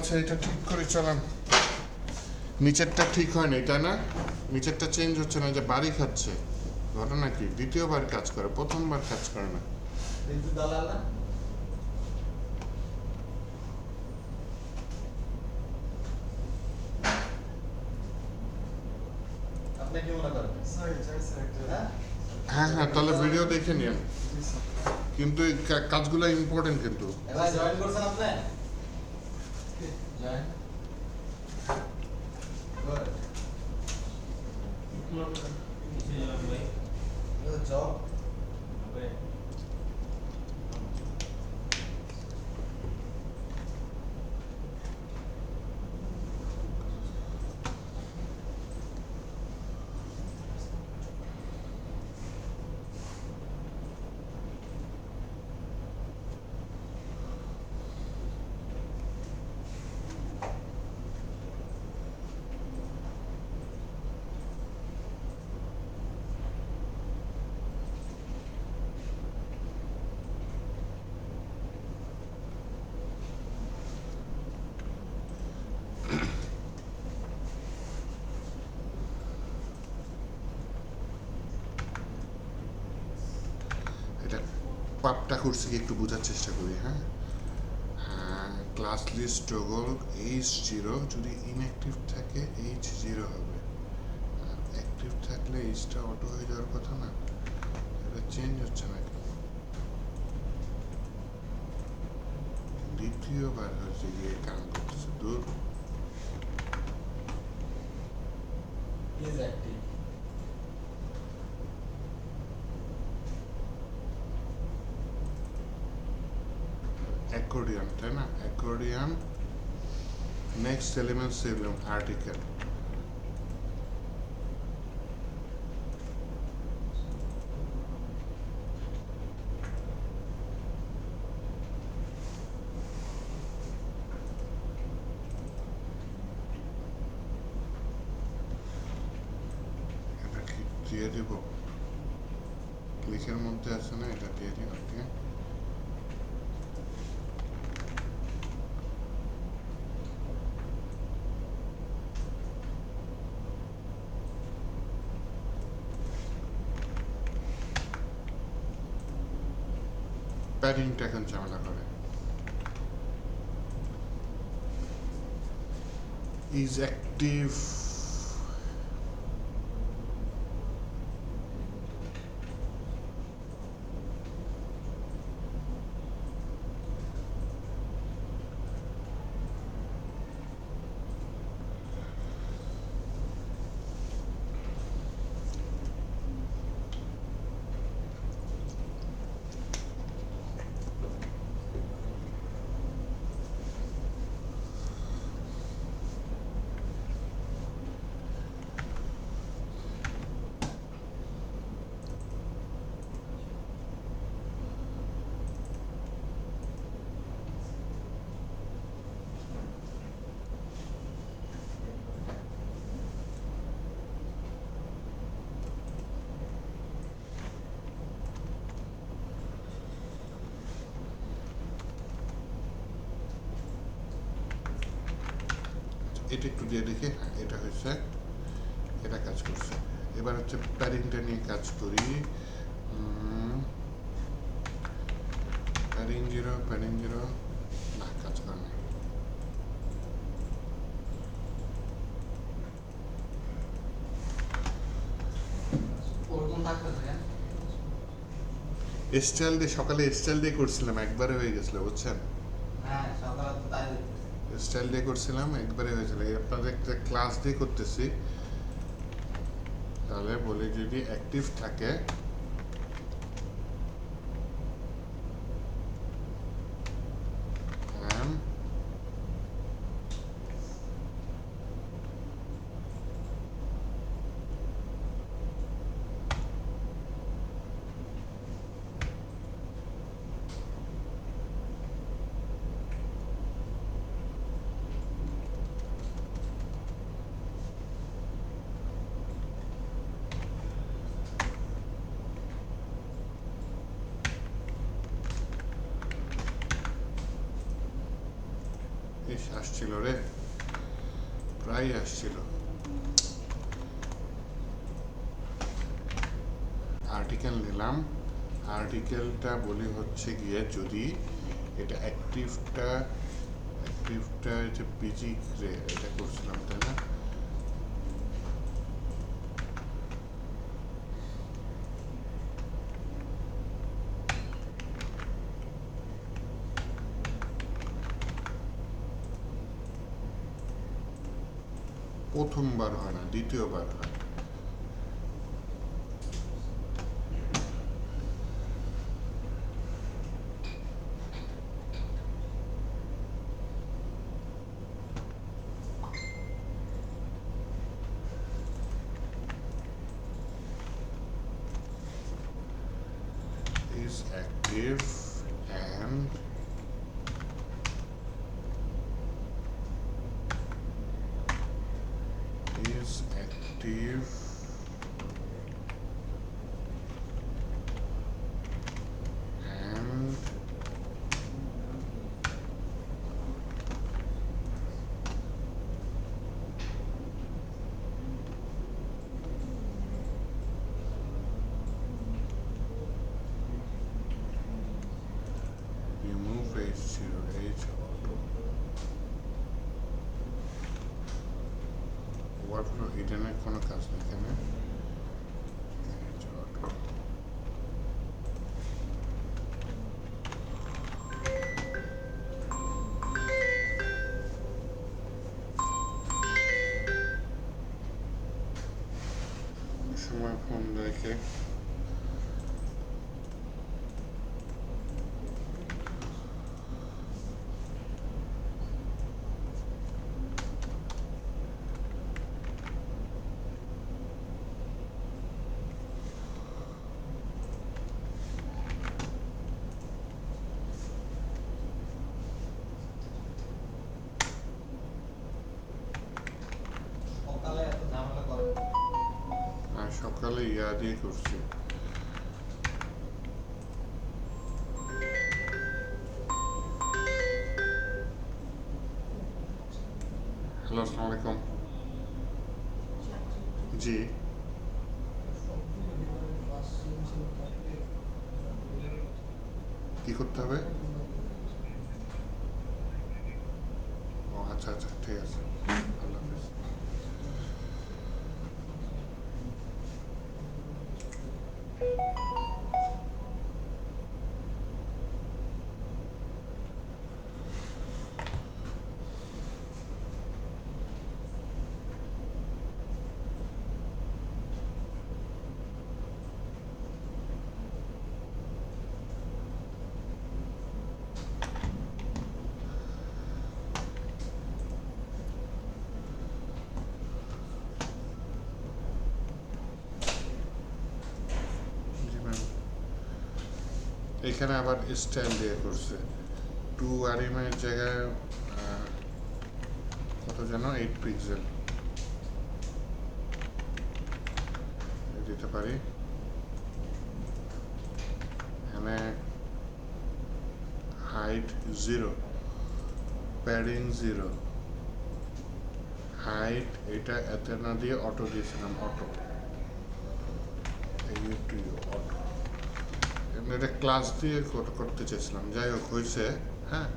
আছে এটা ঠিক করে চালান। নিচেরটা ঠিক হয় না, তাই না? নিচেরটা চেঞ্জ হচ্ছে না, যে বাড়ি খাচ্ছে। ঘটনা কি? দ্বিতীয়বার কাজ করে, প্রথমবার কাজ করে না। কিন্তু দালাল না আপনি কি মনে করেন স্যার যাই স্যার একটা হ্যাঁ হ্যাঁ হ্যাঁ, তাহলে ভিডিও দেখে নিন। জি স্যার কিন্তু এই কাজগুলো ইম্পর্টেন্ট কিন্তু। এবার জয়েন করছেন আপনি জয়েন গুড জব এটা পাপটা করছে কি একটু বোঝার চেষ্টা করি। হ্যাঁ হ্যাঁ, ক্লাস লিস্ট টগল H0 যদি ইনঅ্যাক্টিভ থাকে H0 হবে, আর অ্যাক্টিভ থাকলে Hটা অটো হয়ে যাওয়ার কথা না। এটা চেঞ্জ হচ্ছে না কেন? দ্বিতীয়বার হচ্ছে গিয়ে কাম করতেছে। দূর, ইজ অ্যাক্টিভ অ্যাকর্ডিয়ান, তাই না? অ্যাকর্ডিয়ান নেক্সট এলিমেন্ট সেভলাম আর্টিকেল। এটা কি দিয়ে দেব? ক্লিকের মধ্যে আছে না, এটা দিয়ে দিই। ওকে, প্যাডিংটা এখন ঝামেলা করে। ইজ অ্যাক্টিভ এটা একটু দিয়ে দেখি। হ্যাঁ, এটা হয়েছে, এটা কাজ করছে। এবার হচ্ছে প্যাডিংটা নিয়ে কাজ করি। প্যাডিং জিরো না, কাজ করে না। ওরকম থাকতেছে স্টাইল দিয়ে সকালে স্টাইল দিয়ে করছিলাম, একবারে হয়ে গেছিল, বুঝছেন? হ্যাঁ সকালে তো তাই স্টাইল দিয়ে করছিলাম, একবারে হয়েছিল। এই আপনাদের একটা ক্লাস দিয়ে করতেছি, তাহলে বলি যদি অ্যাক্টিভ থাকে আসছিল রে, প্রায় আসছিল। আর্টিকেল নিলাম, আর্টিকেলটা বলি হচ্ছে গিয়ে যদি এটা অ্যাক্টিভটা যে পিজি রে এটা করছিলাম তাই না, প্রথমবার হয় না, দ্বিতীয়বার হয়। Is active and is active and remove H0 H auto workflow ইডেনের কোনো কাজ নেই এখানে। H auto সময় ফোন রেখে সকালে এত ঝামেলা করে আর সকালে ইয়া দিয়ে করছি। হ্যালো, আসসালামু আলাইকুম। জি, কি করতে হবে? ও আচ্ছা আচ্ছা, ঠিক আছে, আল্লাহ হাফিজ। জি ম্যাম, এখানে আবার স্টাইল দিয়ে করছে 2 RMA এর জায়গায় কত যেন 8 পিক্সেল দিতে পারি। এখানে হাইট 0, প্যাডিং 0, হাইট এটা এত না দিয়ে অটো দিয়েছিলাম, অটো অটো এটা ক্লাস দিয়ে করতে চেয়েছিলাম, যাই হোক হয়েছে। হ্যাঁ,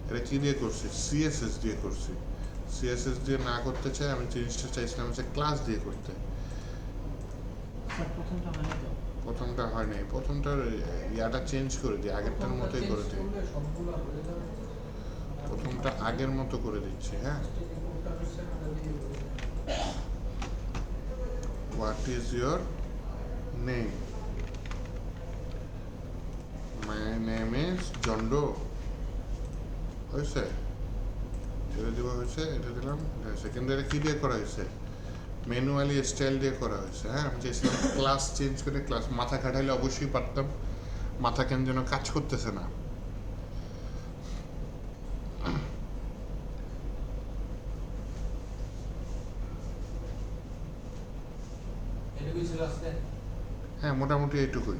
এটা কি দিয়ে করছি? সিএসএস দিয়ে করছি। সিএসএস দিয়ে না করতে চাই, আমি জিনিসটা চাইছিলাম যে ক্লাস দিয়ে করতে। প্রথমটা হয়নি, প্রথমটার ইয়াটা চেঞ্জ করে দিই, আগেরটার মতোই করে দিই। প্রথমটা আগের মতো করে দিচ্ছি। হ্যাঁ, what is your name? My name is জন্ডো। হয়েছে, ছেড়ে দেওয়া হয়েছে, এটা দিলাম, সেকেন্ড এটা কী দিয়ে করা হয়েছে? ম্যানুয়ালি স্টাইল দিয়ে করা হয়েছে। হ্যাঁ, আমি চেয়েছিলাম ক্লাস চেঞ্জ করে ক্লাস, মাথা খাটাইলে অবশ্যই পারতাম, মাথা কেন যেন কাজ করতেছে না। হ্যাঁ, মোটামুটি এইটুকুই।